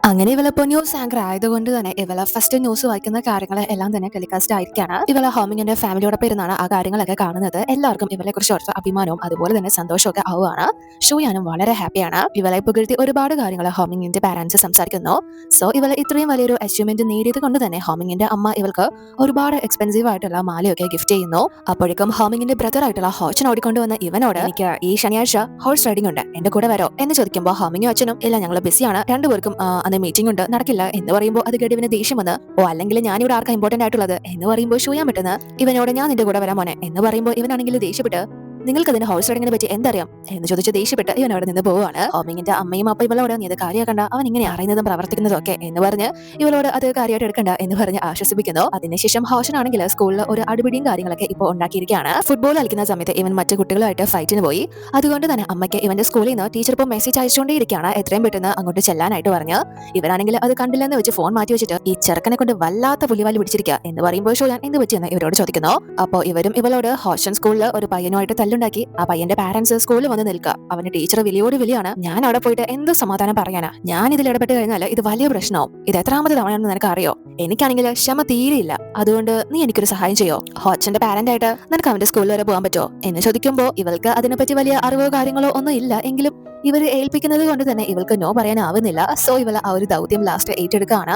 അങ്ങനെ ഇവളിപ്പോ news anchor ആയതുകൊണ്ട് തന്നെ ഇവളെ ഫസ്റ്റ് ന്യൂസ് വായിക്കുന്ന കാര്യങ്ങൾ എല്ലാം തന്നെ ടെലികാസ്റ്റ് ആയിരിക്കാണ്. ഇവളെ ഹോമിങ്ങിന്റെ ഫാമിലിയോടൊപ്പം ഇരുന്നാണ് ആ കാര്യങ്ങളൊക്കെ കാണുന്നത്. എല്ലാവർക്കും ഇവളെ കുറിച്ച് ഓർത്ത് അഭിമാനവും അതുപോലെ തന്നെ സന്തോഷമൊക്കെ ആവുകയാണ്. ഷൂയാനും വളരെ ഹാപ്പിയാണ്. ഇവളെ പുകഴ്ത്തി ഒരുപാട് കാര്യങ്ങൾ ഹോമിങ്ങിന്റെ പാരന്റ്സ് സംസാരിക്കുന്നു. സോ ഇവളെ ഇത്രയും വലിയൊരു അച്ചീവ്മെന്റ് നേടിയത് കൊണ്ട് തന്നെ ഹോമിങ്ങിന്റെ അമ്മ ഇവൾക്ക് ഒരുപാട് എക്സ്പെൻസീവ് ആയിട്ടുള്ള മാലയൊക്കെ ഗിഫ്റ്റ് ചെയ്യുന്നു. അപ്പോഴേക്കും ഹോമിങ്ങിന്റെ ബ്രദർ ആയിട്ടുള്ള ഹോച്ചൻ ഓടിക്കൊണ്ടുവന്ന ഇവനോട് എനിക്ക് ഈ ശനിയാഴ്ച ഹോഴ്സ് റൈഡിംഗ് ഉണ്ട്, എന്റെ കൂടെ വരോ എന്ന് ചോദിക്കുമ്പോൾ ഹോമിങ്ങും അച്ഛനും ഇല്ല, ഞങ്ങൾ ബിസിയാണ്, രണ്ടുപേർക്കും അന്ന് മീറ്റിംഗ് ഉണ്ട്, നടക്കില്ല എന്ന് പറയുമ്പോൾ അത് കേട്ട് ഇവന് ദേഷ്യം വന്ന് അല്ലെങ്കിൽ ഞാനിവിടെ ആർക്കാ ഇമ്പോർട്ടന്റ് ആയിട്ടുള്ളത് എന്ന് പറയുമ്പോൾ ഷൂയാൻ പറ്റുന്ന ഇവനോട് ഞാൻ നിന്റെ കൂടെ വരാൻ മോനെ എന്ന് പറയുമ്പോൾ ഇവനാണെങ്കിൽ ദേഷ്യപ്പെട്ട് നിങ്ങൾക്ക് അതിന്റെ ഹൗസ് റൈഡിങ്ങിനെ പറ്റി എന്തറിയാം എന്ന് ചോദിച്ച് ദേഷ്യപ്പെട്ട് ഇവൻ അവിടെ നിന്ന് പോവാണ്. ഹോമിങ്ങിന്റെ അമ്മയും അപ്പ ഇവളോട് നീ അത് കാര്യമാക്കണ്ട, അവൻ ഇങ്ങനെ അറിയുന്നതും പ്രവർത്തിക്കുന്നതും ഒക്കെ എന്ന് പറഞ്ഞ് ഇവളോട് അത് കാര്യമായിട്ട് എടുക്കണ്ട എന്ന് പറഞ്ഞ് ആശ്വസിപ്പിക്കുന്നു. അതിനുശേഷം ഹോഷനാണെങ്കിൽ സ്കൂളിൽ ഒരു അടിപിടിയും കാര്യങ്ങളൊക്കെ ഇപ്പോൾ ഉണ്ടാക്കിയിരിക്കുകയാണ്. ഫുട്ബോൾ കളിക്കുന്ന സമയത്ത് ഇവൻ മറ്റു കുട്ടികളുമായിട്ട് ഫൈറ്റിന് പോയി. അതുകൊണ്ട് തന്നെ അമ്മയ്ക്ക് ഇവന്റെ സ്കൂളിൽ നിന്ന് ടീച്ചർ ഇപ്പോൾ മെസ്സേജ് അയച്ചുകൊണ്ടേയിരിക്കുകയാണ് എത്രയും പെട്ടെന്ന് അങ്ങോട്ട് ചെല്ലാനായിട്ട് പറഞ്ഞ്. ഇവരാണെങ്കിൽ അത് കണ്ടില്ലെന്ന് വെച്ച് ഫോൺ മാറ്റി വെച്ചിട്ട് ഈ ചെറുക്കനെ കൊണ്ട് വല്ലാത്ത പുലിവാലി പിടിച്ചിരിക്കുക എന്ന് പറയുമ്പോൾ ഷോയാൻ എന്ത് പറ്റിയെന്ന് ഇവരോട് ചോദിക്കുന്നു. അപ്പോൾ ഇവരും ഇവളോട് ഹോഷൻ സ്കൂളിൽ ഒരു പയ്യനുമായിട്ട് തല്ലുണ്ടാക്കി ആ പയ്യന്റെ പാരന്റ്സ് സ്കൂളിൽ വന്ന് നിൽക്കുക, അവന്റെ ടീച്ചർ വിളിയോട് വിളിയാണ്, ഞാൻ അവിടെ പോയിട്ട് എന്ത് സമാധാനം പറയാനാ, ഞാൻ ഇതിൽ ഇടപെട്ട് കഴിഞ്ഞാൽ ഇത് വലിയ പ്രശ്നവും, ഇത് എത്രാമത് തവണയെന്ന് നിനക്ക് അറിയോ, എനിക്കാണെങ്കിൽ ക്ഷമ തീരെയില്ല, അതുകൊണ്ട് നീ എനിക്കൊരു സഹായം ചെയ്യോ, ഹോച്ചന്റെ പാരന്റ് ആയിട്ട് നിനക്ക് അവന്റെ സ്കൂളിൽ വരെ പോകാൻ പറ്റുമോ എന്ന് ചോദിക്കുമ്പോൾ ഇവൾക്ക് അതിനെപ്പറ്റി വലിയ അറിവോ കാര്യങ്ങളോ ഒന്നും ഇല്ല. എങ്കിലും ഇവർ ഏൽപ്പിക്കുന്നത് കൊണ്ട് തന്നെ ഇവൾക്ക് നോ പറയാനാവുന്നില്ല. സോ ഇവൾ ആ ഒരു ദൗത്യം ലാസ്റ്റ് ഏറ്റെടുക്കുകയാണ്.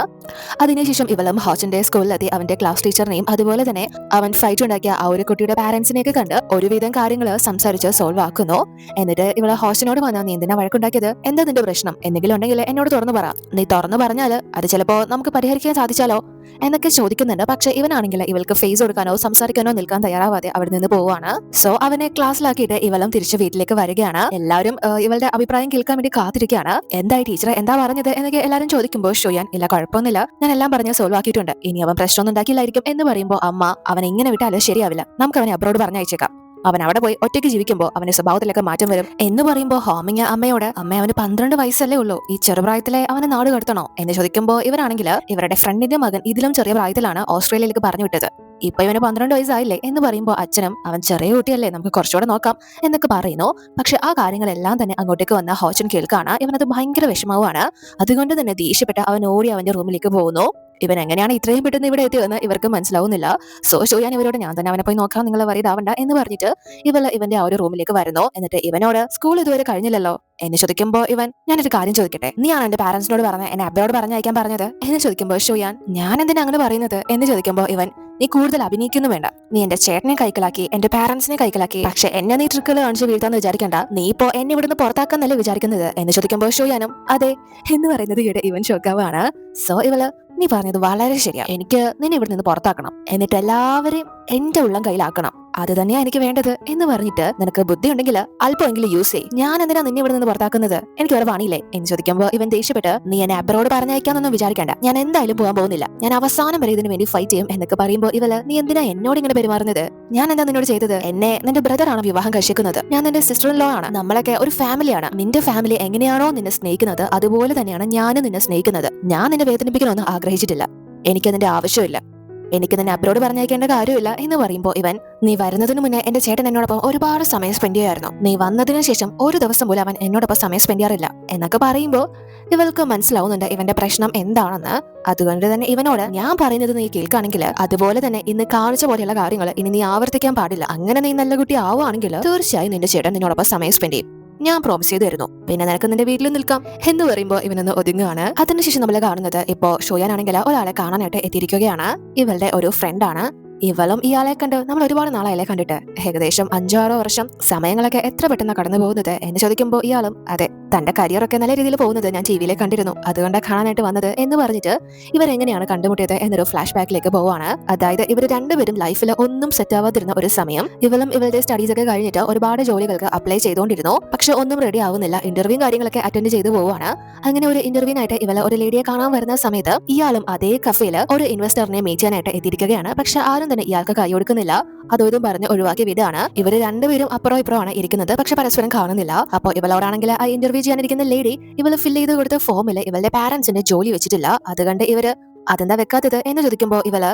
അതിനുശേഷം ഇവളും ഹോച്ചന്റെ സ്കൂളിലെത്തി അവന്റെ ക്ലാസ് ടീച്ചറിനെയും അതുപോലെ തന്നെ അവൻ ഫൈറ്റ് ഉണ്ടാക്കിയ ആ ഒരു കുട്ടിയുടെ പാരന്റ്സിനെയൊക്കെ കണ്ട് ഒരുവിധം കാര്യങ്ങൾ സംസാരിച്ച് സോൾവ് ആക്കുന്നു. എന്നിട്ട് ഇവള് ഹോസ്റ്റനോട് വന്നാൽ നീ എന്തിനാ വഴക്കുണ്ടാക്കിയത്, എന്താ നിന്റെ പ്രശ്നം, എന്തെങ്കിലും ഉണ്ടെങ്കിൽ എന്നോട് തുറന്നു പറ, നീ തുറന്നു പറഞ്ഞാൽ അത് ചിലപ്പോ നമുക്ക് പരിഹരിക്കാൻ സാധിച്ചാലോ എന്നൊക്കെ ചോദിക്കുന്നുണ്ട്. പക്ഷെ ഇവനാണെങ്കിൽ ഇവൾക്ക് ഫേസ് കൊടുക്കാനോ സംസാരിക്കാനോ നിൽക്കാൻ തയ്യാറാവാതെ അവിടെ നിന്ന് പോവാണ്. സോ അവനെ ക്ലാസ്സിലാക്കിയിട്ട് ഇവളും തിരിച്ച് വീട്ടിലേക്ക് വരികയാണ്. എല്ലാവരും ഇവളുടെ അഭിപ്രായം കേൾക്കാൻ വേണ്ടി കാത്തിരിക്കുകയാണ്. എന്തായി ടീച്ചർ എന്താ പറഞ്ഞത് എന്നൊക്കെ എല്ലാവരും ചോദിക്കുമ്പോൾ ഷോയാൻ ഇല്ല, കുഴപ്പമൊന്നുമില്ല, ഞാൻ എല്ലാം പറഞ്ഞ് സോൾവ് ആക്കിയിട്ടുണ്ട്, ഇനി അവൻ പ്രശ്നമൊന്നും ഉണ്ടാക്കിയില്ലായിരിക്കും എന്ന് പറയുമ്പോൾ അമ്മ അവൻ ഇങ്ങനെ വിട്ടാലും ശരിയാവില്ല, നമുക്ക് അവനെ അബ്രോഡ് പറഞ്ഞയച്ചേക്കാം, അവൻ അവിടെ പോയി ഒറ്റയ്ക്ക് ജീവിക്കുമ്പോൾ അവന്റെ സ്വഭാവത്തിലൊക്കെ മാറ്റം വരും എന്ന് പറയുമ്പോൾ ഹോമിങ് അമ്മയോട് അമ്മ അവന് 12 വയസ്സല്ലേ ഉള്ളൂ, ഈ ചെറുപ്രായത്തിലെ അവനെ നാട് കടത്തണോ എന്ന് ചോദിക്കുമ്പോൾ ഇവരാണെങ്കിൽ ഇവരുടെ ഫ്രണ്ടിന്റെ മകൻ ഇതിലും ചെറിയ പ്രായത്തിലാണ് ഓസ്ട്രേലിയയിലേക്ക് പറഞ്ഞു വിട്ടത്, ഇപ്പൊ ഇവന് 12 വയസ്സായില്ലേ എന്ന് പറയുമ്പോൾ അച്ഛനും അവൻ ചെറിയ കുട്ടിയല്ലേ, നമുക്ക് കുറച്ചുകൂടെ നോക്കാം എന്നൊക്കെ പറയുന്നു. പക്ഷെ ആ കാര്യങ്ങളെല്ലാം തന്നെ അങ്ങോട്ടേക്ക് വന്ന ഹോച്ചൻ കേൾക്കാണ്. ഇവനത് ഭയങ്കര വിഷമവുമാണ്. അതുകൊണ്ട് തന്നെ ദേഷ്യപ്പെട്ട് അവൻ ഓടി അവന്റെ റൂമിലേക്ക് പോകുന്നു. ഇവൻ എങ്ങനെയാണ് ഇത്രയും പെട്ടെന്ന് ഇവിടെ എത്തിയതെന്ന് ഇവർക്ക് മനസ്സിലാവുന്നില്ല. സോ ഷോയാൻ ഇവരോട് ഞാൻ തന്നെ അവനെ പോയി നോക്കാം, നിങ്ങൾ വറിയതാവണ്ട എന്ന് പറഞ്ഞിട്ട് ഇവന്റെ ആ ഒരു റൂമിലേക്ക് വരുന്നു. എന്നിട്ട് ഇവനോട് സ്കൂൾ ഇതുവരെ കഴിഞ്ഞില്ലല്ലോ എന്ന് ചോദിക്കുമ്പോൾ ഇവൻ ഞാനൊരു കാര്യം ചോദിക്കട്ടെ, നീയാണ് എന്റെ പാരന്റ്സിനോട് പറഞ്ഞ എന്നെ അബ്രോഡ് പറഞ്ഞയക്കാൻ പറഞ്ഞത് എന്ന് ചോദിക്കുമ്പോൾ ഷോയാൻ ഞാൻ എന്തിനാ അങ്ങനെ പറയുന്നത് എന്ന് ചോദിക്കുമ്പോൾ ഇവൻ നീ കൂടുതൽ അഭിനയിക്കുന്നു വേണ്ട, നീ എന്റെ ചേട്ടനെ കൈക്കലാക്കി എന്റെ പാരന്റ്സിനെ കൈക്കലാക്കി, പക്ഷെ എന്നെ നീ ട്രിക്കുകൾ കാണിച്ച് വീഴ്ത്താന്ന് വിചാരിക്കണ്ട, നീ ഇപ്പോ എന്നെ ഇവിടുന്ന് പുറത്താക്കാന്നല്ലേ വിചാരിക്കുന്നത് എന്ന് ചോദിക്കുമ്പോൾ ഷോയാനും അതെ എന്ന് പറയുന്നത് ഇവിടെ ഇവൻ ഷോക്കാവാണ്. സോ ഇവള് നീ പറഞ്ഞത് വളരെ ശരിയാ, എനിക്ക് നിന്നെ ഇവിടെ നിന്ന് പുറത്താക്കണം, എന്നിട്ട് എല്ലാവരെയും എന്റെ ഉള്ളം കയ്യിലാക്കണം, അത് തന്നെയാ എനിക്ക് വേണ്ടത് എന്ന് പറഞ്ഞിട്ട് നിനക്ക് ബുദ്ധി ഉണ്ടെങ്കിൽ അല്പമെങ്കിലും യൂസ് ചെയ്യും, ഞാൻ എന്തിനാ നിന്നെ ഇവിടെ നിന്ന് പുറത്താക്കുന്നത്, എനിക്ക് വേറെ പണിയില്ലേ എന്ന് ചോദിക്കുമ്പോൾ ഇവൻ ദേഷ്യപ്പെട്ട് നീ എന്നെ അബ്രോഡ് പറഞ്ഞയക്കാന്നൊന്നും വിചാരിക്കേണ്ട, ഞാൻ എന്തായാലും പോകാൻ പോകുന്നില്ല, ഞാൻ അവസാനം വരെ ഇതിന് വേണ്ടി ഫൈറ്റ് ചെയ്യും എന്നൊക്കെ പറയുമ്പോൾ ഇവള് നീ എന്തിനാ എന്നോട് ഇങ്ങനെ പെരുമാറുന്നത്, ഞാൻ എന്താ നിന്നോട് ചെയ്തത്, എന്നെ നിന്റെ ബ്രദറാണ് വിവാഹം കഴിച്ചിരിക്കുന്നത്, ഞാൻ നിന്റെ സിസ്റ്റർ ഇൻ ലോ ആണ്, നമ്മളൊക്കെ ഒരു ഫാമിലിയാണ്, നിന്റെ ഫാമിലി എങ്ങനെയാണോ നിന്നെ സ്നേഹിക്കുന്നത് അതുപോലെ തന്നെയാണ് ഞാനും നിന്നെ സ്നേഹിക്കുന്നത്, ഞാൻ നിന്നെ വേദനിപ്പിക്കണമെന്ന് ആഗ്രഹിച്ചിട്ടില്ല, എനിക്കതിന്റെ ആവശ്യമില്ല, എനിക്ക് നിന്നെ അബ്രോഡ് പറഞ്ഞയക്കേണ്ട കാര്യമില്ല എന്ന് പറയുമ്പോൾ ഇവൻ നീ വരുന്നതിന് മുന്നേ എന്റെ ചേട്ടൻ എന്നോടൊപ്പം ഒരുപാട് സമയം സ്പെൻഡ് ചെയ്യായിരുന്നു, നീ വന്നതിന് ശേഷം ഒരു ദിവസം പോലും അവൻ എന്നോടൊപ്പം സമയം സ്പെൻഡ് ചെയ്യാറില്ല എന്നൊക്കെ പറയുമ്പോൾ ഇവൾക്ക് മനസ്സിലാവുന്നുണ്ട് ഇവന്റെ പ്രശ്നം എന്താണെന്ന്. അതുകൊണ്ട് തന്നെ ഇവനോട് ഞാൻ പറയുന്നത് നീ കേൾക്കുകയാണെങ്കിൽ അതുപോലെ തന്നെ ഇന്ന് കാണിച്ച പോലെയുള്ള കാര്യങ്ങൾ ഇനി നീ ആവർത്തിക്കാൻ പാടില്ല, അങ്ങനെ നീ നല്ല കുട്ടി ആവുകയാണെങ്കിൽ തീർച്ചയായും നിന്റെ ചേട്ടൻ നിന്നോടൊപ്പം സമയം സ്പെൻഡ് ചെയ്യും, ഞാൻ പ്രോമിസ് ചെയ്തു തരുന്നു, പിന്നെ നിനക്ക് നിന്റെ വീട്ടിൽ നിൽക്കാം എന്ന് പറയുമ്പോൾ ഇവനൊന്ന് ഒതുങ്ങുകയാണ്. അതിനുശേഷം നമ്മൾ കാണുന്നത് ഇപ്പോ ഷോയാനാണെങ്കിൽ ഒരാളെ കാണാനായിട്ട് എത്തിയിരിക്കുകയാണ്. ഇവളുടെ ഒരു ഫ്രണ്ടാണ്. ഇവളും ഇയാളെ കണ്ട് നമ്മൾ ഒരുപാട് നാളായാലേ കണ്ടിട്ട്, ഏകദേശം 5-6 വർഷം, സമയങ്ങളൊക്കെ എത്ര പെട്ടെന്ന് കടന്നു പോകുന്നത് എന്ന് ചോദിക്കുമ്പോൾ ഇയാളും അതെ, തന്റെ കരിയറൊക്കെ നല്ല രീതിയിൽ പോകുന്നത് ഞാൻ ടിവിയിലെ കണ്ടിരുന്നു, അതുകൊണ്ടാണ് കാണാനായിട്ട് വന്നത് എന്ന് പറഞ്ഞിട്ട് ഇവരെങ്ങനെയാണ് കണ്ടുമുട്ടിയത് എന്നൊരു ഫ്ലാഷ് ബാക്കിലേക്ക് പോവാണ്. അതായത് ഇവർ രണ്ടുപേരും ലൈഫിൽ ഒന്നും സെറ്റ് ആവാതിരുന്ന ഒരു സമയം, ഇവളും ഇവളുടെ സ്റ്റഡീസ് ഒക്കെ കഴിഞ്ഞിട്ട് ഒരുപാട് ജോലികൾക്ക് അപ്ലൈ ചെയ്തുകൊണ്ടിരുന്നു, പക്ഷെ ഒന്നും റെഡി ആവുന്നില്ല, ഇന്റർവ്യൂ കാര്യങ്ങളൊക്കെ അറ്റൻഡ് ചെയ്തു പോവാണ്. അങ്ങനെ ഒരു ഇന്റർവ്യൂനായിട്ട് ഇവള് ഒരു ലേഡിയെ കാണാൻ വരുന്ന സമയത്ത് ഇയാളും അതേ കഫേയിൽ ഒരു ഇൻവെസ്റ്ററിനെ മീറ്റ് ചെയ്യാനായിട്ട് എത്തിയിരിക്കുകയാണ്. പക്ഷെ ആരും തന്നെ ഇയാൾക്ക് കൈ കൊടുക്കുന്നില്ല, അതും പറഞ്ഞ് ഒഴിവാക്കി വിടാണ്. ഇവര് രണ്ടുപേരും അപ്പുറം ഇപ്പുറമാണ് ഇരിക്കുന്നത്, പക്ഷെ പരസ്പരം കാണുന്നില്ല. അപ്പോൾ ഇവളോടാണെങ്കിൽ ആ ഇന്റർവ്യൂ ചെയ്യാനിരിക്കുന്ന ലേഡി ഇവള് ഫില്ല് ചെയ്ത് കൊടുത്ത ഫോമില് ഇവളുടെ പാരന്റ്സിന്റെ ജോലി വെച്ചിട്ടില്ല. അതുകൊണ്ട് ഇവര് അതെന്താ വെക്കാത്തത് എന്ന് ചോദിക്കുമ്പോൾ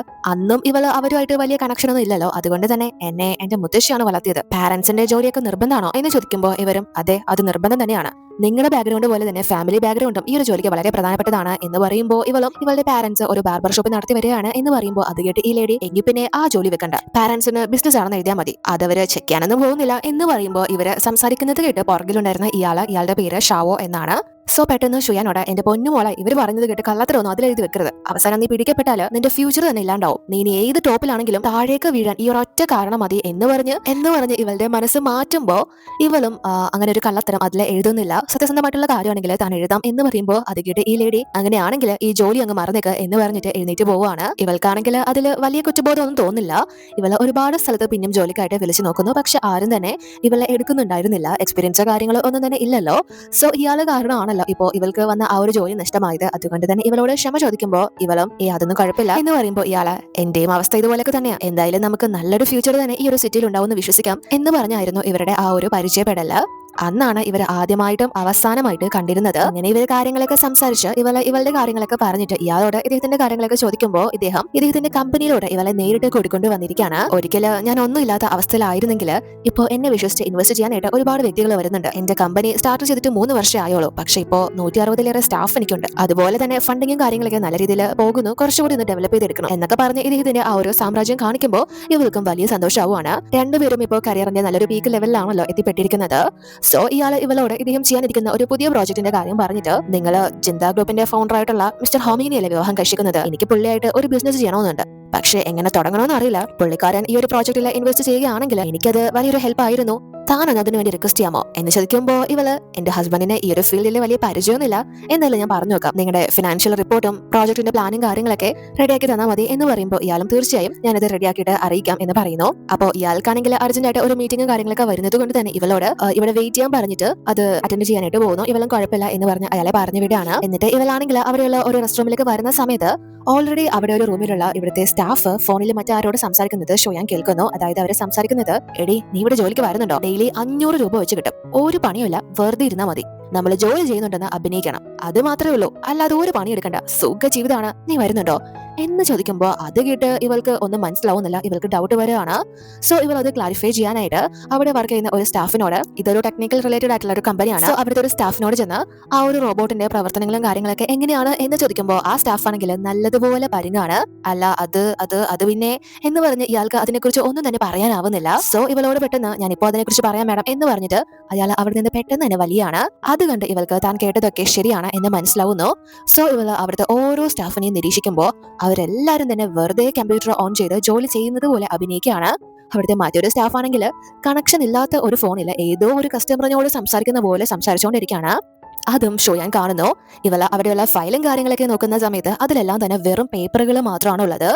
അന്നും ഇവള് അവരുമായിട്ട് വലിയ കണക്ഷൻ ഒന്നും ഇല്ലല്ലോ, അതുകൊണ്ട് തന്നെ എന്നെ എന്റെ മുത്തശ്ശിയാണ് വളർത്തിയത്, പാരന്റ്സിന്റെ ജോലിയൊക്കെ നിർബന്ധമാണോ എന്ന് ചോദിക്കുമ്പോൾ ഇവരും അതെ, അത് നിർബന്ധം തന്നെയാണ്, നിങ്ങളുടെ ബാക്ക്ഗ്രൗണ്ട് പോലെ തന്നെ ഫാമിലി ബാക്ക്ഗ്രൗണ്ടും ഈ ഒരു ജോലിക്ക് വളരെ പ്രധാനപ്പെട്ടതാണ് എന്ന് പറയുമ്പോൾ ഇവളുടെ പാരന്റ്സ് ഒരു ബാർബർ ഷോപ്പ് നടത്തി വരികയാണ് എന്ന് പറയുമ്പോൾ അത് കേട്ട് ഈ ലേഡി എങ്കിൽ പിന്നെ ആ ജോലി വെക്കണ്ട, പാരന്റ്സിന് ബിസിനസ് ആണെന്ന് എഴുതിയാൽ മതി, അതവര് ചെക്ക് ചെയ്യാനൊന്നും പോകുന്നില്ല എന്ന് പറയുമ്പോൾ ഇവര് സംസാരിക്കുന്നത് കേട്ട് പുറകിലുണ്ടായിരുന്ന ഇയാളുടെ പേര് ഷാവോ എന്നാണ്. സോ പെട്ടെന്ന് ഷുയാനോട് എന്റെ പൊന്നുമോളെ ഇവർ പറയുന്നത് കേട്ട് കള്ളത്തരൊന്നും അതിലെഴുതി വെക്കരുത്, അവസാനം നീ പിടിക്കപ്പെട്ടാല് നിന്റെ ഫ്യൂച്ചർ തന്നെ ഇല്ലാണ്ടാവും, നീ ഇനി ഏത് ടോപ്പിലാണെങ്കിലും താഴേക്ക് വീഴാൻ ഈ ഒരൊറ്റ കാരണം മതി എന്ന് പറഞ്ഞ് ഇവളുടെ മനസ്സ് മാറ്റുമ്പോ ഇവളും അങ്ങനെ ഒരു കള്ളത്തരം അതിൽ എഴുതുന്നില്ല. സത്യസന്ധമായിട്ടുള്ള കാര്യമാണെങ്കിൽ താൻ എഴുതാം എന്ന് പറയുമ്പോൾ അത് കേട്ട് ഈ ലേഡി അങ്ങനെയാണെങ്കിൽ ഈ ജോലി അങ്ങ് മറന്നേക്ക് എന്ന് പറഞ്ഞിട്ട് എഴുന്നേറ്റ് പോവുകയാണ്. ഇവൾക്കാണെങ്കിൽ അതിൽ വലിയ കുറ്റബോധം ഒന്നും തോന്നില്ല. ഇവള് ഒരുപാട് സ്ഥലത്ത് പിന്നും ജോലിക്കായിട്ട് വിളിച്ചു നോക്കുന്നു, പക്ഷെ ആരും തന്നെ ഇവളെ എടുക്കുന്നുണ്ടായിരുന്നില്ല. എക്സ്പീരിയൻസോ കാര്യങ്ങളോ ഒന്നും തന്നെ ഇല്ലല്ലോ. സോ ഇയാള് കാരണമാണല്ലോ ഇപ്പോ ഇവൾക്ക് വന്ന ആ ഒരു ജോലി നഷ്ടമായത്. അതുകൊണ്ട് തന്നെ ഇവളോട് ക്ഷമ ചോദിക്കുമ്പോൾ ഇവളും അതൊന്നും കുഴപ്പമില്ല എന്ന് പറയുമ്പോൾ ഇയാള് എന്റെയും അവസ്ഥ ഇതുപോലൊക്കെ തന്നെയാ, എന്തായാലും നമുക്ക് നല്ലൊരു ഫ്യൂച്ചർ തന്നെ ഈ ഒരു സിറ്റിയിൽ ഉണ്ടാവും എന്ന് വിശ്വസിക്കാം എന്ന് പറഞ്ഞായിരുന്നു ഇവരുടെ ആ ഒരു പരിചയപ്പെടല്. അന്നാണ് ഇവർ ആദ്യമായിട്ടും അവസാനമായിട്ട് കണ്ടിരുന്നത്. അങ്ങനെ ഇവർ കാര്യങ്ങളൊക്കെ സംസാരിച്ച് ഇവളുടെ കാര്യങ്ങളൊക്കെ പറഞ്ഞിട്ട് ഇയാളോട് ഇദ്ദേഹത്തിന്റെ കാര്യങ്ങളൊക്കെ ചോദിക്കുമ്പോൾ ഇദ്ദേഹത്തിന്റെ കമ്പനിയിലോട് ഇവളെ നേരിട്ട് കൂടിക്കൊണ്ട് വന്നിരിക്കുകയാണ്. ഒരിക്കല് ഞാൻ ഒന്നുമില്ലാത്ത അവസ്ഥയിലായിരുന്നെങ്കിൽ ഇപ്പോൾ എന്നെ വിശ്വസിച്ച് ഇൻവെസ്റ്റ് ചെയ്യാനായിട്ട് ഒരുപാട് വ്യക്തികൾ വരുന്നുണ്ട്. എന്റെ കമ്പനി സ്റ്റാർട്ട് ചെയ്തിട്ട് 3 വർഷം ആയോളൂ, പക്ഷെ ഇപ്പോൾ 160-ലേറെ സ്റ്റാഫ് എനിക്കുണ്ട്. അതുപോലെ തന്നെ ഫണ്ടിങ്ങും കാര്യങ്ങളൊക്കെ നല്ല രീതിയിൽ പോകുന്നു, കുറച്ചുകൂടി ഒന്ന് ഡെവലപ്പ് ചെയ്തെടുക്കണം എന്നൊക്കെ പറഞ്ഞ് ഇദ്ദേഹത്തിന്റെ ആ ഒരു സാമ്രാജ്യം കാണിക്കുമ്പോൾ ഇവൾക്കും വലിയ സന്തോഷമാവുകയാണ്. രണ്ടുപേരും ഇപ്പോൾ കരിയറിന്റെ നല്ലൊരു പീക്ക് ലെവലിലാണല്ലോ എത്തിപ്പെട്ടിരിക്കുന്നത്. സോ ഇവളോട് ഇദ്ദേഹം ചെയ്യാനിരിക്കുന്ന ഒരു പുതിയ പ്രോജക്റ്റിന്റെ കാര്യം പറഞ്ഞിട്ട് നിങ്ങൾ ജിന്ദ ഗ്രൂപ്പിന്റെ ഫൗണ്ടർ ആയിട്ടുള്ള മിസ്റ്റർ ഹോമിനെയല്ലേ വിവാഹം കഴിക്കുന്നത്, എനിക്ക് പുള്ളിയായിട്ട് ഒരു ബിസിനസ് ചെയ്യണമെന്നുണ്ട്, പക്ഷെ എങ്ങനെ തുടങ്ങണമെന്ന് അറിയില്ല, പുള്ളിക്കാരൻ ഈ ഒരു പ്രോജക്റ്റിൽ ഇൻവെസ്റ്റ് ചെയ്യുകയാണെങ്കിൽ എനിക്കത് വലിയൊരു ഹെൽപ്പ് ആയിരുന്നു, താനൊന്ന് അതിന് വേണ്ടി റിക്വസ്റ്റ് ചെയ്യാമോ എന്ന് ചോദിക്കുമ്പോൾ ഇവള് എന്റെ ഹസ്ബൻഡിന് ഈ ഒരു ഫീൽഡിൽ വലിയ പരിചയമൊന്നുമില്ല, എന്തായാലും ഞാൻ പറഞ്ഞു നോക്കാം, നിങ്ങളുടെ ഫിനാൻഷ്യൽ റിപ്പോർട്ടും പ്രോജക്റ്റിന്റെ പ്ലാനും കാര്യങ്ങളൊക്കെ റെഡിയാക്കി തന്നാൽ മതി എന്ന് പറയുമ്പോൾ ഇയാളും തീർച്ചയായും ഞാനത് റെഡിയാക്കിയിട്ട് അറിയിക്കാം എന്ന് പറയുന്നു. അപ്പോൾ ഇയാൾക്കാണെങ്കിൽ അർജന്റായിട്ട് ഒരു മീറ്റിംഗും കാര്യങ്ങളൊക്കെ വരുന്നത് കൊണ്ട് തന്നെ ഇവളോട് ഇവിടെ വെയിറ്റ് ചെയ്യാൻ പറഞ്ഞിട്ട് അത് അറ്റൻഡ് ചെയ്യാനായിട്ട് പോകുന്നു. ഇവളും കുഴപ്പമില്ല എന്ന് പറഞ്ഞ് അയാളെ പറഞ്ഞു വിടുകയാണ്. എന്നിട്ട് ഇവളാണെങ്കിൽ അവിടെയുള്ള ഒരു റെസ്റ്റ് റൂമിലേക്ക് വരുന്ന സമയത്ത് ഓൾറെഡി അവിടെ ഒരു റൂമിലുള്ള ഇവിടുത്തെ സ്റ്റാഫ് ഫോണിൽ മറ്റാരോട് സംസാരിക്കുന്നത് ഷോയാൻ കേൾക്കുന്നു. അതായത് അവരെ സംസാരിക്കുന്നത് എടി നീ ഇവിടെ ജോലിക്ക് വരുന്നുണ്ടോ, ഡെയിലി 500 രൂപ വെച്ച് കിട്ടും, ഒരു പണിയുമില്ല, വെറുതെ ഇരുന്നാ മതി, നമ്മൾ ജോലി ചെയ്യുന്നുണ്ടെന്ന് അഭിനയിക്കണം, അത് മാത്രമേ ഉള്ളൂ, അല്ലാതെ ഒരു പണി എടുക്കണ്ട, സുഖ ജീവിതമാണ്, നീ വരുന്നുണ്ടോ എന്ന് ചോദിക്കുമ്പോൾ അത് കേട്ട് ഇവൾക്ക് ഒന്നും മനസ്സിലാവുന്നില്ല. ഇവൾക്ക് ഡൗട്ട് വരികയാണ്. സോ ഇവൾ അത് ക്ലാരിഫൈ ചെയ്യാനായിട്ട് അവിടെ വർക്ക് ചെയ്യുന്ന ഒരു സ്റ്റാഫിനോട്, ഇതൊരു ടെക്നിക്കൽ റിലേറ്റഡ് ആയിട്ടുള്ള ഒരു കമ്പനിയാണ്, സോ അവിടുത്തെ ഒരു സ്റ്റാഫിനോട് ചെന്ന് ആ ഒരു റോബോട്ടിന്റെ പ്രവർത്തനങ്ങളും കാര്യങ്ങളൊക്കെ എങ്ങനെയാണ് എന്ന് ചോദിക്കുമ്പോൾ ആ സ്റ്റാഫ് ആണെങ്കിൽ നല്ലതുപോലെ പരിങ്ങാണ്. അല്ല അത് പിന്നെ എന്ന് പറഞ്ഞ് ഇയാൾക്ക് അതിനെക്കുറിച്ച് ഒന്നും തന്നെ പറയാനാവുന്നില്ല. സോ ഇവളോട് പെട്ടെന്ന് ഞാനിപ്പോ അതിനെക്കുറിച്ച് പറയാൻ വേണം എന്ന് പറഞ്ഞിട്ട് അയാൾ അവിടെ നിന്ന് പെട്ടെന്ന് തന്നെ വലിയാണ്. അത് കണ്ട് ഇവൾക്ക് താൻ കേട്ടതൊക്കെ ശരിയാണ് എന്ന് മനസ്സിലാവുന്നു. സോ ഇവൾ അവിടുത്തെ ഓരോ സ്റ്റാഫിനെയും നിരീക്ഷിക്കുമ്പോൾ അവരെല്ലാരും തന്നെ വെറുതെ കമ്പ്യൂട്ടർ ഓൺ ചെയ്ത് ജോലി ചെയ്യുന്നത് പോലെ അഭിനയിക്കുകയാണ്. അവിടുത്തെ മറ്റൊരു സ്റ്റാഫ് ആണെങ്കിൽ കണക്ഷൻ ഇല്ലാത്ത ഒരു ഫോണിൽ ഏതോ ഒരു കസ്റ്റമറിനോട് സംസാരിക്കുന്ന പോലെ സംസാരിച്ചുകൊണ്ടിരിക്കുകയാണ്. അതും ഷോയാൻ കാണുന്നു. ഇവള് അവിടെയുള്ള ഫയലും കാര്യങ്ങളൊക്കെ നോക്കുന്ന സമയത്ത് അതിലെല്ലാം തന്നെ വെറും പേപ്പറുകൾ മാത്രമാണ് ഉള്ളത്.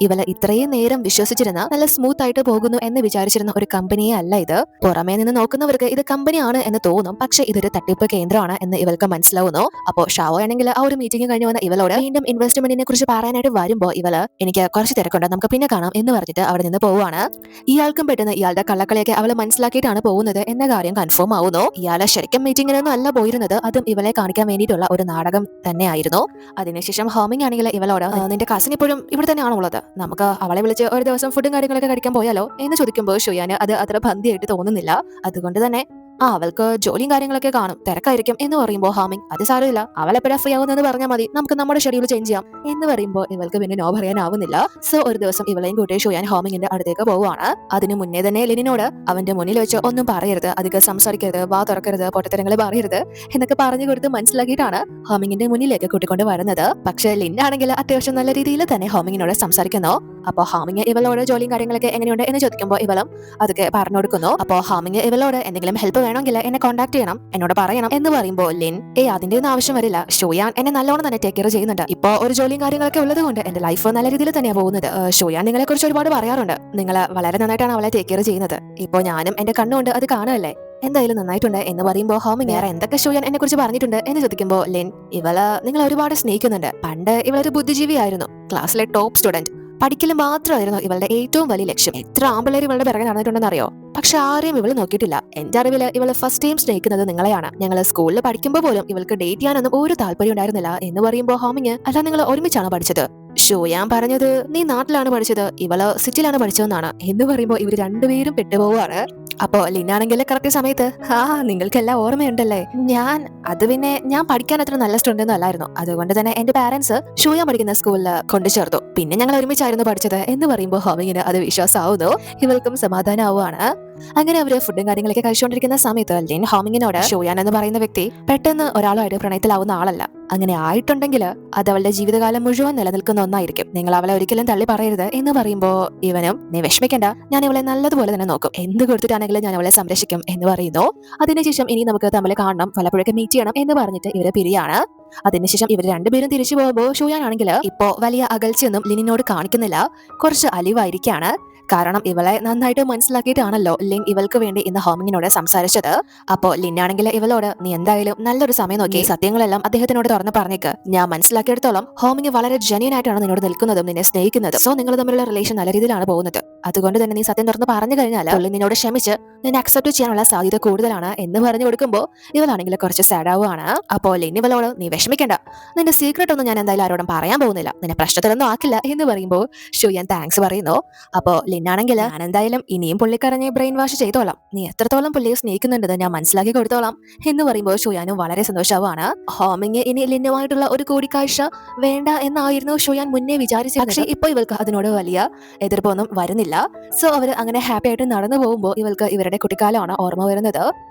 ഇവള് ഇത്രയും നേരം വിശ്വസിച്ചിരുന്ന നല്ല സ്മൂത്ത് ആയിട്ട് പോകുന്നു എന്ന് വിചാരിച്ചിരുന്ന ഒരു കമ്പനിയെ അല്ല ഇത്. പുറമേ നിന്ന് നോക്കുന്നവർക്ക് ഇത് കമ്പനിയാണ് എന്ന് തോന്നും, പക്ഷെ ഇതൊരു തട്ടിപ്പ് കേന്ദ്രമാണ് എന്ന് ഇവൾക്ക് മനസ്സിലാവുന്നു. അപ്പോൾ ഷാവോ ആണെങ്കിൽ ആ ഒരു മീറ്റിംഗ് കഴിഞ്ഞ് വന്ന ഇവളോട് വീണ്ടും ഇൻവെസ്റ്റ്മെന്റിനെ കുറിച്ച് പറയാനായിട്ട് വരുമ്പോൾ ഇവള് എനിക്ക് കുറച്ച് തിരക്കുണ്ട്, നമുക്ക് പിന്നെ കാണാം എന്ന് പറഞ്ഞിട്ട് അവിടെ നിന്ന് പോവുകയാണ്. ഇയാൾക്കും പെട്ടെന്ന് ഇയാളുടെ കള്ളക്കളിയൊക്കെ അവള് മനസ്സിലാക്കിയിട്ടാണ് പോകുന്നത് എന്ന കാര്യം കൺഫേം ആവുന്നു. ഇയാളെ ശരിക്കും മീറ്റിംഗിനൊന്നും അല്ല പോയിരുന്നത്, അതും ഇവളെ കാണിക്കാൻ വേണ്ടിയിട്ടുള്ള ഒരു നാടകം തന്നെയായിരുന്നു. അതിനുശേഷം ഹോമിംഗ് ആണെങ്കിൽ ഇവളോട് നിന്റെ കസിൻ ഇപ്പോഴും ഇവിടെ തന്നെയാണോ ഉള്ളത്, നമുക്ക് അവളെ വിളിച്ച് ഒരു ദിവസം ഫുഡും കാര്യങ്ങളൊക്കെ കഴിക്കാൻ പോയാലോ എന്ന് ചോദിക്കുമ്പോൾ ഷുയാന് അത് അത്ര ഭംഗിയായിട്ട് തോന്നുന്നില്ല. അതുകൊണ്ട് തന്നെ അവൾക്ക് ജോലിയും കാര്യങ്ങളൊക്കെ കാണും, തിരക്കായിരിക്കും എന്ന് പറയുമ്പോൾ ഹാമിങ് അത് സാരമില്ല, അവളെപ്പോഴാ ഫ്രീ ആവുന്നത് പറഞ്ഞാൽ മതി, നമുക്ക് നമ്മുടെ ഷെഡ്യൂൾ ചേഞ്ച് ചെയ്യാം എന്ന് പറയുമ്പോൾ ഇവൾക്ക് പിന്നെ നോ പറയാനാവുന്നില്ല. സോ ഒരു ദിവസം ഇവളെയും കൂട്ടി ഷുയാൻ ഹോമിങ്ങിന്റെ അടുത്തേക്ക് പോവുകയാണ്. അതിനു മുന്നേ തന്നെ ലിനിനോട് അവന്റെ മുന്നിൽ വെച്ച് ഒന്നും പറയരുത്, അധികം സംസാരിക്കരുത്, വാ തുറക്കരുത്, പൊട്ടത്തരങ്ങൾ പറയരുത് എന്നൊക്കെ പറഞ്ഞു കൊടുത്ത് മനസ്സിലാക്കിയിട്ടാണ് ഹോമിങ്ങിന്റെ മുന്നിലേക്ക് കൂട്ടിക്കൊണ്ട് വരുന്നത്. പക്ഷെ ലിന്നാണെങ്കിൽ അത്യാവശ്യം നല്ല രീതിയിൽ തന്നെ ഹോമിങ്ങിനോട് സംസാരിക്കുന്നു. അപ്പോൾ ഹാമിങ് ഇവളോട് ജോലിയും കാര്യങ്ങളൊക്കെ എങ്ങനെയുണ്ട് എന്ന് ചോദിക്കുമ്പോൾ ഇവളും അതൊക്കെ പറഞ്ഞു കൊടുക്കുന്നു. അപ്പോൾ ഹാമിങ് ഇവളോട് എന്തെങ്കിലും ഹെൽപ്പ് വേണമെങ്കിൽ എന്നെ കോൺടാക്ട് ചെയ്യണം, എന്നോട് പറയണം എന്ന് പറയുമ്പോൾ ലിൻ അതിന്റെ ഒന്നും ആവശ്യം വരില്ല, ഷോയാൻ എന്നെ നല്ലോണം തന്നെ ടേക്ക് കെയർ ചെയ്യുന്നുണ്ട്, ഇപ്പോൾ ഒരു ജോലിയും കാര്യങ്ങളൊക്കെ ഉള്ളത് കൊണ്ട് എന്റെ ലൈഫ് നല്ല രീതിയിൽ തന്നെയാണ് പോകുന്നത്, ഷോയാൻ നിങ്ങളെ കുറിച്ച് ഒരുപാട് പറയാറുണ്ട്, നിങ്ങൾ വളരെ നന്നായിട്ടാണ് അവളെ ടേക്ക് കെയർ ചെയ്യുന്നത്, ഇപ്പോൾ ഞാനും എന്റെ കണ്ണുകൊണ്ട് അത് കാണുമല്ലേ, എന്തായാലും നന്നായിട്ടുണ്ട് എന്ന് പറയുമ്പോൾ ഹോമിങ് വേറെ എന്തൊക്കെ ഷോയാൻ എന്നെ കുറിച്ച് പറഞ്ഞിട്ടുണ്ട് എന്ന് ചോദിക്കുമ്പോൾ ലിൻ നിങ്ങൾ ഒരുപാട് സ്നേഹിക്കുന്നുണ്ട്, പണ്ട് ഇവളൊരു ബുദ്ധിജീവിയായിരുന്നു, ക്ലാസ്സിലെ ടോപ്പ് സ്റ്റുഡന്റ്, പഠിക്കൽ മാത്രമായിരുന്നു ഇവളുടെ ഏറ്റവും വലിയ ലക്ഷ്യം, എത്ര ആമ്പിള്ളേർ ഇവളുടെ പിറകെ നടന്നിട്ടുണ്ടെന്ന് അറിയോ, പക്ഷെ ആരെയും ഇവള് നോക്കിയിട്ടില്ല, എന്റെ അറിവില് ഇവള് ഫസ്റ്റ് ടൈം സ്നേഹിക്കുന്നത് നിങ്ങളെയാണ്, ഞങ്ങൾ സ്കൂളിൽ പഠിക്കുമ്പോൾ പോലും ഇവൾക്ക് ഡേറ്റ് ചെയ്യാനൊന്നും ഒരു താല്പര്യം ഉണ്ടായിരുന്നില്ല എന്ന് പറയുമ്പോൾ ഹോമിങ് അല്ല നിങ്ങൾ ഒരുമിച്ചാണ് പഠിച്ചത്, ഷോയാൻ പറഞ്ഞത് നീ നാട്ടിലാണ് പഠിച്ചത്, ഇവള് സിറ്റിയിലാണ് പഠിച്ചതെന്നാണ് എന്ന് പറയുമ്പോൾ ഇവർ രണ്ടുപേരും പെട്ടുപോവാണ്. അപ്പോ ലിന്നാണെങ്കിൽ കറക്റ്റ് സമയത്ത് നിങ്ങൾക്കെല്ലാം ഓർമ്മയുണ്ടല്ലേ, ഞാൻ പഠിക്കാൻ അത്ര നല്ല സ്റ്റുഡന്റ് ഒന്നും അല്ലായിരുന്നു, അതുകൊണ്ട് തന്നെ എന്റെ പാരന്റ്സ് ഷൂയാൻ പഠിക്കുന്ന സ്കൂളിൽ കൊണ്ടു ചേർത്തു, പിന്നെ ഞങ്ങൾ ഒരുമിച്ചായിരുന്നു പഠിച്ചത് എന്ന് പറയുമ്പോൾ ഹോമിങ്ങിന് അത് വിശ്വാസമാവുന്നു. ഇവൾക്കും സമാധാനമാവുകയാണ്. അങ്ങനെ അവര് ഫുഡും കാര്യങ്ങളൊക്കെ കഴിച്ചുകൊണ്ടിരിക്കുന്ന സമയത്ത് ലിൻ ഹോമിങ്ങിനോട്, ഷൂയാൻ എന്ന് പറയുന്ന വ്യക്തി പെട്ടെന്ന് ഒരാളുമായിട്ട് പ്രണയത്തിലാവുന്ന ആളല്ല, അങ്ങനെ ആയിട്ടുണ്ടെങ്കിൽ അത് അവളുടെ ജീവിതകാലം മുഴുവൻ നിലനിൽക്കുന്ന ഒന്നായിരിക്കും, നിങ്ങൾ അവളെ ഒരിക്കലും തള്ളി പറയരുത് എന്ന് പറയുമ്പോ ഇവനും, നീ വിഷമിക്കണ്ട, ഞാൻ ഇവളെ നല്ലതുപോലെ തന്നെ നോക്കും, എന്ത് കൊടുത്തിട്ടാണെങ്കിലും ഞാൻ അവളെ സംരക്ഷിക്കും എന്ന് പറയുന്നു. അതിനുശേഷം ഇനി നമുക്ക് തമ്മിൽ കാണണം, പലപ്പോഴൊക്കെ മീറ്റ് ചെയ്യണം എന്ന് പറഞ്ഞിട്ട് ഇവര് പിരിയാണ്. അതിനുശേഷം ഇവർ രണ്ടുപേരും തിരിച്ചു പോകുമ്പോൾ ഷൂയാൻ ആണെങ്കിൽ ഇപ്പോ വലിയ അകൽച്ചയൊന്നും ലിനിനോട് കാണിക്കുന്നില്ല, കുറച്ച് അലിവായിരിക്കാണ്. കാരണം ഇവളെ നന്നായിട്ട് മനസ്സിലാക്കിയിട്ടാണല്ലോ ലിൻ ഇവൾക്ക് വേണ്ടി ഇന്ന് ഹോമിങ്ങിനോട് സംസാരിച്ചത്. അപ്പോ ലിന്നാണെങ്കിൽ ഇവളോട്, നീ എന്തായാലും നല്ലൊരു സമയം നോക്കി സത്യങ്ങളെല്ലാം അദ്ദേഹത്തിനോട് തുറന്ന് പറഞ്ഞേക്ക്, ഞാൻ മനസ്സിലാക്കിയെടുത്തോളം ഹോമിങ് വളരെ ജെന്യൂൻ ആയിട്ടാണ് നിന്നോട് നിൽക്കുന്നതും നിന്നെ സ്നേഹിക്കുന്നതും, സോ നിങ്ങൾ തമ്മിലുള്ള റിലേഷൻ നല്ല രീതിയിലാണ് പോകുന്നത്, അതുകൊണ്ട് തന്നെ നീ സത്യം തുറന്ന് പറഞ്ഞു കഴിഞ്ഞാൽ നിന്നോട് ക്ഷമിച്ച് നിന്നെ അക്സെപ്റ്റ് ചെയ്യാനുള്ള സാധ്യത കൂടുതലാണ് എന്ന് പറഞ്ഞു കൊടുക്കുമ്പോൾ ഇവളാണെങ്കിൽ കുറച്ച് സാഡ് ആവുകയാണ്. അപ്പോൾ ലിൻ ഇവളോട്, നീ വിഷമിക്കണ്ട, നിന്റെ സീക്രട്ട് ഒന്നും ഞാൻ എന്തായാലും ആരോടും പറയാൻ പോകുന്നില്ല, നിന്നെ പ്രശ്നത്തിലൊന്നും ആക്കില്ല എന്ന് പറയുമ്പോൾ ഷൂയാൻ താങ്ക്സ് പറയുന്നു. അപ്പോ ലിന്നാണെങ്കിൽ, ഞാൻ എന്തായാലും ഇനിയും പുള്ളിക്കാരനെ ബ്രെയിൻ വാഷ് ചെയ്തോളാം, നീ എത്രത്തോളം പുള്ളിയെ സ്നേഹിക്കുന്നുണ്ടെന്ന് ഞാൻ മനസ്സിലാക്കി കൊടുത്തോളാം എന്ന് പറയുമ്പോൾ ഷൂയാനും വളരെ സന്തോഷമാവാണ്. ഹോമിങ് ഇനി ലിന്നുമായിട്ടുള്ള ഒരു കൂടിക്കാഴ്ച വേണ്ട എന്നായിരുന്നു ഷൂയാൻ മുന്നേ വിചാരിച്ചത്, പക്ഷേ ഇപ്പോൾ ഇവൾക്ക് അതിനോട് വലിയ എതിർപ്പൊന്നും വരുന്നില്ല. സോ അവർ അങ്ങനെ ഹാപ്പി ആയിട്ട് നടന്നു പോകുമ്പോൾ ഇവൾക്ക് ഇവരുടെ കുട്ടിക്കാലമാണ് ഓർമ്മ വരുന്നത്.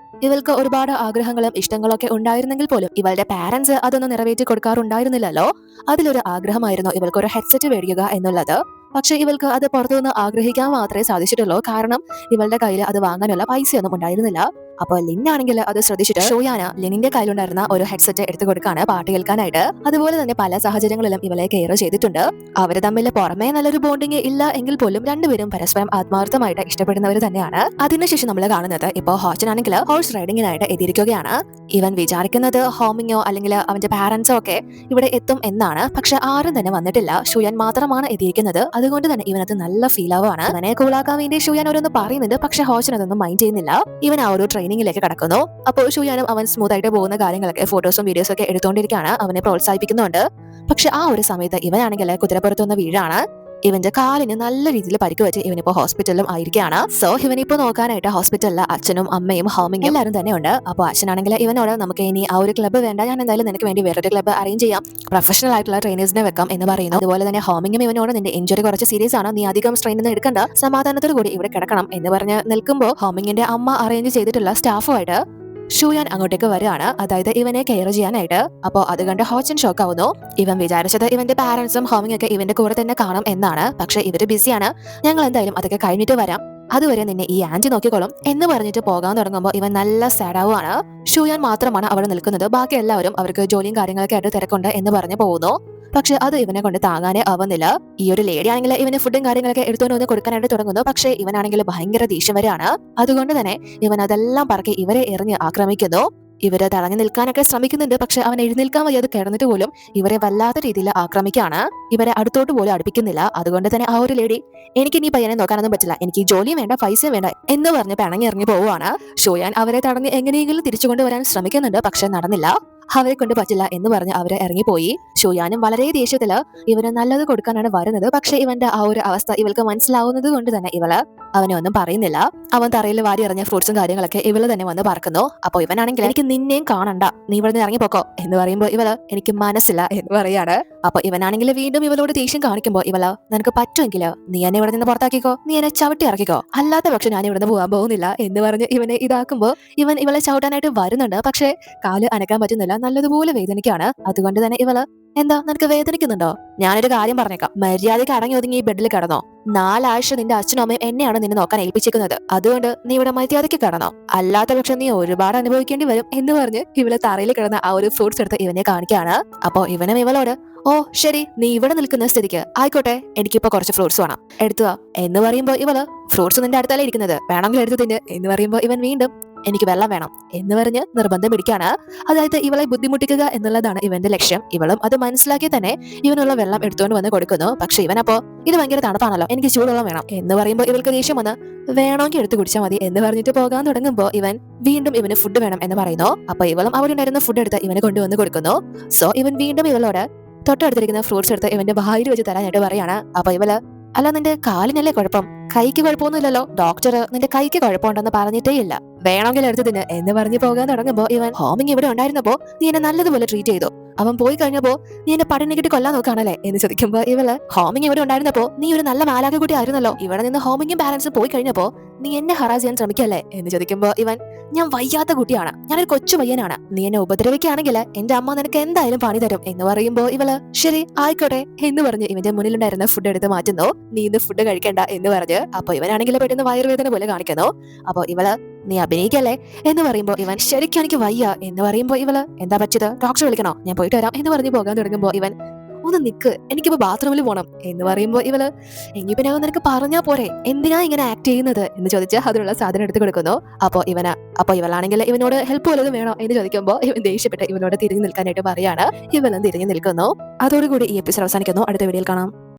ഇവൾക്ക് ഒരുപാട് ആഗ്രഹങ്ങളും ഇഷ്ടങ്ങളൊക്കെ ഉണ്ടായിരുന്നെങ്കിൽ പോലും ഇവളുടെ പാരന്റ്സ് അതൊന്നും നിറവേറ്റി കൊടുക്കാറുണ്ടായിരുന്നില്ലല്ലോ. അതിലൊരു ആഗ്രഹമായിരുന്നു ഇവൾക്ക് ഒരു ഹെഡ്സെറ്റ് മേടിക്കുക എന്നുള്ളത്. പക്ഷെ ഇവൾക്ക് അത് പുറത്തുനിന്ന് ആഗ്രഹിക്കാൻ മാത്രമേ സാധിച്ചിട്ടുള്ളൂ, കാരണം ഇവളുടെ കയ്യിൽ അത് വാങ്ങാനുള്ള പൈസയൊന്നും ഉണ്ടായിരുന്നില്ല. അപ്പോൾ ലിന്നാണെങ്കിൽ അത് ശ്രദ്ധിച്ചിട്ട് ഷൂയാന ലിനിന്റെ കയ്യിലുണ്ടായിരുന്ന ഒരു ഹെഡ്സെറ്റ് എടുത്തു കൊടുക്കാണ് പാട്ട് കേൾക്കാനായിട്ട്. അതുപോലെ തന്നെ പല സാഹചര്യങ്ങളിലും ഇവളെ കെയർ ചെയ്തിട്ടുണ്ട്. അവര് തമ്മിൽ പുറമേ നല്ലൊരു ബോണ്ടിങ് ഇല്ല എങ്കിൽ പോലും രണ്ടുപേരും പരസ്പരം ആത്മാർത്ഥമായിട്ട് ഇഷ്ടപ്പെടുന്നവർ തന്നെയാണ്. അതിനുശേഷം നമ്മൾ കാണുന്നത് ഇപ്പോൾ ഹോച്ചനാണെങ്കിൽ ഹോഴ്സ് റൈഡിങ്ങിനായിട്ട് എത്തിയിരിക്കുകയാണ്. ഇവൻ വിചാരിക്കുന്നത് ഹോമിങ്ങോ അല്ലെങ്കിൽ അവന്റെ പാരന്റ്സോ ഒക്കെ ഇവിടെ എത്തും എന്നാണ്, പക്ഷെ ആരും തന്നെ വന്നിട്ടില്ല, ഷൂയാൻ മാത്രമാണ് എത്തിയിരിക്കുന്നത്. അതുകൊണ്ട് തന്നെ ഇവനത് നല്ല ഫീൽ ആവുകയാണ്. അവനെ കൂളാക്കാൻ വേണ്ടി ഷൂയാൻ ഓരോന്ന് പറയുന്നുണ്ട്, പക്ഷെ ഹോച്ചൻ അതൊന്നും മൈൻഡ് ചെയ്യുന്നില്ല. ഇവൻ ആ ഒരു ട്രെയിനിങ്ങിലേക്ക് കടക്കുന്നു. അപ്പോൾ ഷൂയാനും അവൻ സ്മൂത്ത് ആയിട്ട് പോകുന്ന കാര്യങ്ങളൊക്കെ ഫോട്ടോസും വീഡിയോസും ഒക്കെ എടുത്തുകൊണ്ടിരിക്കുകയാണ്, അവനെ പ്രോത്സാഹിപ്പിക്കുന്നുണ്ട്. പക്ഷെ ആ ഒരു സമയത്ത് ഇവനാണെങ്കിൽ കുതിരപ്പുറത്തുനിന്ന് വീഴാണ്. ഇവന്റെ കാലിന് നല്ല രീതിയിൽ പരിക്ക് പറ്റി ഇവനിപ്പോ ഹോസ്പിറ്റലിലും ആയിരിക്കുകയാണ്. സോ ഇവനിപ്പോ നോക്കാനായിട്ട് ഹോസ്പിറ്റലിൽ അച്ഛനും അമ്മയും ഹോമിങ്ങും എല്ലാവരും തന്നെ ഉണ്ട്. അപ്പോൾ അച്ഛനാണെങ്കിൽ ഇവനോട്, നമുക്ക് ഇനി ആ ഒരു ക്ലബ്ബ് വേണ്ട, ഞാൻ എന്തായാലും നിനക്ക് വേണ്ടി വേറൊരു ക്ലബ്ബ് അറേഞ്ച് ചെയ്യാം, പ്രൊഫഷണൽ ആയിട്ടുള്ള ട്രെയിനേഴ്സിനെ വെക്കാം എന്ന് പറയുന്നു. അതുപോലെ തന്നെ ഹോമിങ്ങും ഇവനോട്, നിന്റെ ഇഞ്ചുറി കുറച്ച് സീരിയസ് ആണ്, നീ അധികം സ്ട്രെയിൻ ഒന്നും എടുക്കണ്ട, സമാധാനത്തോടു കൂടി ഇവിടെ കിടക്കണം എന്ന് പറഞ്ഞ് നിൽക്കുമ്പോൾ ഹോമിങ്ങിന്റെ അമ്മ അറേഞ്ച് ചെയ്തിട്ടുള്ള സ്റ്റാഫുമായിട്ട് ഷൂയാൻ അങ്ങോട്ടേക്ക് വരികയാണ്, അതായത് ഇവനെ കെയർ ചെയ്യാനായിട്ട്. അപ്പോൾ അത് കണ്ട് ഹോച്ചൻ ഷോക്ക് ആവുന്നു. ഇവൻ വിചാരിച്ചത് ഇവന്റെ പാരന്റ്സും ഹോമിങ് ഒക്കെ ഇവന്റെ കൂടെ തന്നെ കാണും എന്നാണ്, പക്ഷെ ഇവര് ബിസിയാണ്, ഞങ്ങൾ എന്തായാലും അതൊക്കെ കഴിഞ്ഞിട്ട് വരാം, അതുവരെ നിന്നെ ഈ ആന്റി നോക്കിക്കോളും എന്ന് പറഞ്ഞിട്ട് പോകാൻ തുടങ്ങുമ്പോൾ ഇവൻ നല്ല സാഡ് ആവുകയാണ്. ഷൂയാൻ മാത്രമാണ് അവിടെ നിൽക്കുന്നത്, ബാക്കി എല്ലാവരും അവർക്ക് ജോലിയും കാര്യങ്ങളൊക്കെ ആയിട്ട് തിരക്കുണ്ട് എന്ന് പറഞ്ഞു പോകുന്നു. പക്ഷെ അത് ഇവനെ കൊണ്ട് താങ്ങാനേ ആവുന്നില്ല. ഈ ഒരു ലേഡി ആണെങ്കിൽ ഇവന് ഫുഡും കാര്യങ്ങളൊക്കെ എടുത്തുകൊണ്ട് വന്ന് കൊടുക്കാനായിട്ട് തുടങ്ങുന്നു, പക്ഷേ ഇവനാണെങ്കിൽ ഭയങ്കര ദേഷ്യം വരെയാണ്. അതുകൊണ്ട് തന്നെ ഇവൻ അതെല്ലാം പറക്കി ഇവരെ എറിഞ്ഞ് ആക്രമിക്കുന്നു. ഇവരെ തടഞ്ഞു നിൽക്കാനൊക്കെ ശ്രമിക്കുന്നുണ്ട്, പക്ഷെ അവൻ എഴുന്നേൽക്കാൻ വയ്യാതെ കിടന്നിട്ട് പോലും ഇവരെ വല്ലാത്ത രീതിയിൽ ആക്രമിക്കുകയാണ്. ഇവരെ അടുത്തോട്ട് പോലും അടുപ്പിക്കുന്നില്ല. അതുകൊണ്ട് തന്നെ ആ ഒരു ലേഡി, എനിക്ക് നീ പയ്യനെ നോക്കാനൊന്നും പറ്റില്ല, എനിക്ക് ജോലിയും വേണ്ട പൈസയും വേണ്ട എന്ന് പറഞ്ഞ് പിണങ്ങി ഇറങ്ങി പോവുകയാണ്. ഷൂയാൻ അവരെ തടഞ്ഞ് എങ്ങനെയെങ്കിലും തിരിച്ചു കൊണ്ടുവരാൻ ശ്രമിക്കുന്നുണ്ട്, പക്ഷെ നടന്നില്ല. അവരെ കൊണ്ട് പറ്റില്ല എന്ന് പറഞ്ഞ് അവരെ ഇറങ്ങിപ്പോയി. ഷൂയാനും വളരെ ദേഷ്യത്തില് ഇവന് നല്ലത് കൊടുക്കാനാണ് വരുന്നത്, പക്ഷെ ഇവന്റെ ആ ഒരു അവസ്ഥ ഇവൾക്ക് മനസ്സിലാവുന്നത് കൊണ്ട് തന്നെ ഇവള് അവനെ ഒന്നും പറയുന്നില്ല. അവൻ തറയിൽ വാരി എറിഞ്ഞ ഫ്രൂട്ട്സും കാര്യങ്ങളൊക്കെ ഇവള് തന്നെ വന്ന് പറക്കുന്നു. അപ്പൊ ഇവനാണെങ്കിൽ, എനിക്ക് നിന്നെയും കാണണ്ട, നീ ഇവിടെ നിന്ന് ഇറങ്ങിപ്പോക്കോ എന്ന് പറയുമ്പോൾ ഇവള്, എനിക്ക് മനസ്സില്ല എന്ന് പറയാണ്. അപ്പൊ ഇവനാണെങ്കിൽ വീണ്ടും ഇവളോട് ദേഷ്യം കാണിക്കുമ്പോൾ ഇവള്, നിനക്ക് പറ്റുമെങ്കിൽ നീ എന്നെ ഇവിടെ നിന്ന് പുറത്താക്കിക്കോ, നീ എന്നെ ചവിട്ടി ഇറക്കിക്കോ, അല്ലാത്ത പക്ഷെ ഞാൻ ഇവിടെ നിന്ന് പോകാൻ പോകുന്നില്ല എന്ന് പറഞ്ഞ് ഇവനെ ഇതാക്കുമ്പോൾ ഇവൻ ഇവളെ ചവിട്ടാനായിട്ട് വരുന്നുണ്ട്, പക്ഷെ കാല് അനക്കാൻ പറ്റുന്നില്ല, നല്ലതുപോലെ വേദനിക്കാണ്. അതുകൊണ്ട് തന്നെ ഇവള്, എന്താ നിനക്ക് വേദനിക്കുന്നുണ്ടോ? ഞാനൊരു കാര്യം പറഞ്ഞേക്കാം, മര്യാദയ്ക്ക് അടങ്ങി ഒതുങ്ങി ഈ ബെഡിൽ കിടന്നോ, 4 ആഴ്ച നിന്റെ അച്ഛനും അമ്മയും എന്നെയാണ് നിന്നെ നോക്കാൻ ഏൽപ്പിച്ചിരിക്കുന്നത്, അതുകൊണ്ട് നീ ഇവിടെ മര്യാദയ്ക്ക് കിടന്നോ, അല്ലാത്ത പക്ഷം നീ ഒരുപാട് അനുഭവിക്കേണ്ടി വരും എന്ന് പറഞ്ഞ് ഇവള് തറയിൽ കിടന്ന ആ ഒരു ഫ്രൂട്ട്സ് എടുത്ത് ഇവനെ കാണിക്കുകയാണ്. അപ്പോ ഇവനും ഇവളോട്, ഓ ശരി, നീ ഇവിടെ നിൽക്കുന്ന സ്ഥിതിക്ക് ആയിക്കോട്ടെ, എനിക്കിപ്പോ കുറച്ച് ഫ്രൂട്ട്സ് വേണം, എടുത്തുക എന്ന് പറയുമ്പോൾ ഇവള്, ഫ്രൂട്ട്സ് നിന്റെ അടുത്തല്ലേ ഇരിക്കുന്നത്, വേണമെങ്കിൽ എടുത്തു തിന്ന് എന്ന് പറയുമ്പോൾ ഇവൻ വീണ്ടും, എനിക്ക് വെള്ളം വേണം എന്ന് പറഞ്ഞ് നിർബന്ധം പിടിക്കാണ്. അതായത് ഇവളെ ബുദ്ധിമുട്ടിക്കുക എന്നുള്ളതാണ് ഇവന്റെ ലക്ഷ്യം. ഇവളും അത് മനസ്സിലാക്കി തന്നെ ഇവനുള്ള വെള്ളം എടുത്തുകൊണ്ട് വന്ന് കൊടുക്കുന്നു. പക്ഷെ ഇവനപ്പോ, ഇത് ഭയങ്കര തണുപ്പാണല്ലോ, എനിക്ക് ചൂടുവെള്ളം വേണം എന്ന് പറയുമ്പോൾ ഇവൾക്ക് ദേഷ്യം വന്ന്, വേണമെങ്കിൽ എടുത്ത് കുടിച്ചാൽ മതി എന്ന് പറഞ്ഞിട്ട് പോകാൻ തുടങ്ങുമ്പോൾ ഇവൻ വീണ്ടും ഇവന് ഫുഡ് വേണം എന്ന് പറയുന്നു. അപ്പൊ ഇവളും അവിടെ ഉണ്ടായിരുന്ന ഫുഡ് എടുത്ത് ഇവന് കൊണ്ടുവന്ന് കൊടുക്കുന്നു. സോ ഇവൻ വീണ്ടും ഇവളോട് തൊട്ടടുത്തിരിക്കുന്ന ഫ്രൂട്ട്സ് എടുത്ത് ഇവന്റെ വായിൽ വെച്ച് തരാനായിട്ട് പറയാണ്. അപ്പൊ ഇവള്, അല്ല നിന്റെ കാലിനല്ലേ കുഴപ്പം? കൈക്ക് കുഴപ്പമൊന്നുമില്ലല്ലോ. ഡോക്ടർ നിന്റെ കൈക്ക് കുഴപ്പമുണ്ടെന്ന് പറഞ്ഞിട്ടേ ഇല്ല. വേണമെങ്കിൽ എടുത്ത് തിന്ന് എന്ന് പറഞ്ഞു പോകാൻ തുടങ്ങുമ്പോ ഇവൻ ഹോമിങ് ഇവിടെ ഉണ്ടായിരുന്നപ്പോ നീ എന്നെ നല്ലതുപോലെ ട്രീറ്റ് ചെയ്തു. അവൻ പോയി കഴിഞ്ഞപ്പോ നീ എന്നെ പട്ടിണി കിട്ടി കൊല്ലാൻ നോക്കാണല്ലേ എന്ന് ചോദിക്കുമ്പോ ഇവള് ഹോമിങ് ഇവിടെ ഉണ്ടായിരുന്നപ്പോ നീ ഒരു നല്ല മാലാക കുട്ടി ആയിരുന്നല്ലോ. ഇവിടെ നിന്ന് ഹോമിങ്ങും ബാലൻസും പോയി കഴിഞ്ഞപ്പോ നീ എന്നെ ഹറാസ് ചെയ്യാൻ ശ്രമിക്കല്ലേ എന്ന് ചോദിക്കുമ്പോ ഇവൻ ഞാൻ വയ്യാത്ത കുട്ടിയാണ്, ഞാനൊരു കൊച്ചു പയ്യനാണ്, നീ എന്നെ ഉപദ്രവിക്കുകയാണെങ്കിൽ എന്റെ അമ്മ നിനക്ക് എന്തായാലും പണി തരും എന്ന് പറയുമ്പോ ഇവള് ശരി ആയിക്കോട്ടെ എന്ന് പറഞ്ഞ് ഇവന്റെ മുന്നിലുണ്ടായിരുന്ന ഫുഡ് എടുത്ത് മാറ്റുന്നു. നീ ഇന്ന് ഫുഡ് കഴിക്കണ്ട എന്ന് പറഞ്ഞ് അപ്പൊ ഇവനാണെങ്കിൽ പെട്ടെന്ന് വയറുവേദന പോലെ കാണിക്കുന്നു. അപ്പൊ ഇവള് നീ അഭിനയിക്കല്ലേ എന്ന് പറയുമ്പോ ഇവൻ ശരിക്കും എനിക്ക് വയ്യ എന്ന് പറയുമ്പോ ഇവള് എന്താ പറ്റിയത്, ഡോക്ടറെ വിളിക്കണോ, ഞാൻ പോയിട്ട് വരാം എന്ന് പറഞ്ഞ് പോകാൻ തുടങ്ങുമ്പോ ഇവൻ ഒന്ന് നിക്ക്, എനിക്കിപ്പോ ബാത്റൂമിൽ പോകണം എന്ന് പറയുമ്പോ ഇവള് എങ്കിൽ പിന്നെ നിനക്ക് പറഞ്ഞാ പോരെ, എന്തിനാ ഇങ്ങനെ ആക്ട് ചെയ്യുന്നത് എന്ന് ചോദിച്ച് അതിനുള്ള സാധനം എടുത്ത് കൊടുക്കുന്നു. അപ്പൊ ഇവളാണെങ്കിൽ ഇവനോട് ഹെൽപ്പ് വല്ലതും വേണോ എന്ന് ചോദിക്കുമ്പോ ഇവൻ ദേഷ്യപ്പെട്ട് ഇവനോട് തിരിഞ്ഞു നിൽക്കാനായിട്ട് പറയാണ്. ഇവളും തിരിഞ്ഞു നിൽക്കുന്നു. അതോടുകൂടി ഈ എപ്പിസോഡ് അവസാനിക്കുന്നു. അടുത്ത വീഡിയോയിൽ കാണാം.